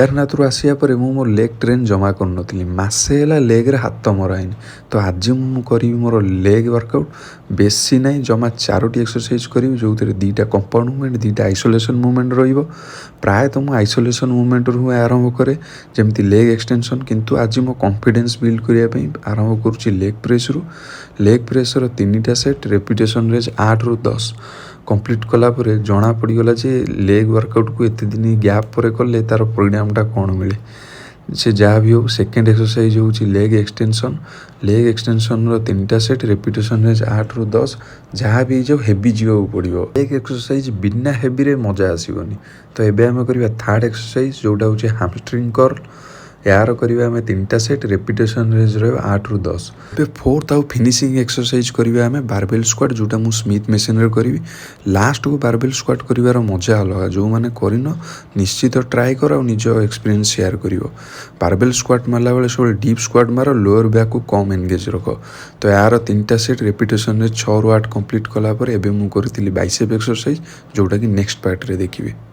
କେଦାରନାଥରୁ ଆସିବା ପରେ ମୁଁ ମୋ ଲେଗ୍ ଟ୍ରେନ୍ ଜମା କରୁନଥିଲି। ମାସେ ହେଲା ଲେଗ୍ରେ ହାତ ମରାହେଇନି। ତ ଆଜି ମୁଁ କରିବି ମୋର ଲେଗ୍ ୱାର୍କଆଉଟ୍। ବେଶୀ ନାହିଁ, ଜମା 4ଟି ଏକ୍ସରସାଇଜ୍ କରିବି, ଯେଉଁଥିରେ 2ଟା କମ୍ପାଉଣ୍ଡ ମୁଭମେଣ୍ଟ, 2ଟା ଆଇସୋଲେସନ୍ ମୁଭମେଣ୍ଟ ରହିବ। ପ୍ରାୟତଃ ମୁଁ ଆଇସୋଲେସନ୍ ମୁଭମେଣ୍ଟରୁ ହିଁ ଆରମ୍ଭ କରେ, ଯେମିତି ଲେଗ୍ ଏକ୍ସଟେନସନ୍। କିନ୍ତୁ ଆଜି ମୋ କନଫିଡେନ୍ସ ବିଲ୍ଡ କରିବା ପାଇଁ ଆରମ୍ଭ କରୁଛି ଲେଗ୍ ପ୍ରେସ୍ରୁ। ଲେଗ୍ ପ୍ରେସ୍ର 3ଟା ସେଟ୍, ରେପିଟେସନ୍ ରେଞ୍ଜ 8ରୁ 10। କମ୍ପ୍ଲିଟ୍ କଲା ପରେ ଜଣାପଡ଼ିଗଲା ଯେ ଲେଗ୍ ୱାର୍କଆଉଟ୍କୁ ଏତେ ଦିନ ଗ୍ୟାପ୍ ପରେ କଲେ ତା'ର ପରିଣାମଟା କ'ଣ ମିଳେ। ସେ ଯାହା ବି ହେଉ, ସେକେଣ୍ଡ ଏକ୍ସରସାଇଜ୍ ହେଉଛି ଲେଗ୍ ଏକ୍ସଟେନସନ୍। ଲେଗ୍ ଏକ୍ସଟେନସନ୍ର 3ଟା ସେଟ୍, ରେପିଟେସନ୍ ରେଞ୍ଜ 8ରୁ 10। ଯାହା ବି ହେଇଯାଉ ହେଭି ଯିବାକୁ ପଡ଼ିବ। ଲେଗ୍ ଏକ୍ସରସାଇଜ୍ ବିନା ହେଭିରେ ମଜା ଆସିବନି। ତ ଏବେ ଆମେ କରିବା ଥାର୍ଡ଼ ଏକ୍ସରସାଇଜ୍, ଯେଉଁଟା ହେଉଛି ହାମଷ୍ଟ୍ରିଙ୍ଗ କର୍ଲ। ଏହାର କରିବା ଆମେ 3ଟା ସେଟ୍, ରେପିଟେସନ୍ ରେଞ୍ଜ ରହିବ 8ରୁ 10। ଏବେ ଫୋର୍ଥ ଆଉ ଫିନିସିଂ ଏକ୍ସରସାଇଜ୍ କରିବା ଆମେ ବାରବେଲ୍ ସ୍କ୍ୱାଟ୍, ଯେଉଁଟା ମୁଁ ସ୍ମିଥ୍ ମେସିନ୍ରେ କରିବି। ଲାଷ୍ଟକୁ ବାରବେଲ୍ ସ୍କ୍ୱାଟ୍ କରିବାର ମଜା ଅଲଗା। ଯେଉଁମାନେ କରିନ ନିଶ୍ଚିତ ଟ୍ରାଏ କର ଆଉ ନିଜ ଏକ୍ସପିରିଏନ୍ସ ସେୟାର କରିବ। ବାରବେଲ୍ ସ୍କ୍ୱାଟ୍ ମାରିଲା ବେଳେ ସବୁବେଳେ ଡିପ୍ ସ୍କ୍ୱାଟ୍ ମାର, ଲୋଅର୍ ବ୍ୟାକ୍କୁ କମ୍ ଏନଗେଜ୍ ରଖ। ତ ଏହାର 3ଟା ସେଟ୍, ରେପିଟେସନ୍ରେ 6ରୁ 8 କମ୍ପ୍ଲିଟ୍ କଲା ପରେ ଏବେ ମୁଁ କରିଥିଲି ବାଇସେପ୍ ଏକ୍ସରସାଇଜ୍, ଯେଉଁଟାକି ନେକ୍ସଟ ପାର୍ଟରେ ଦେଖିବେ।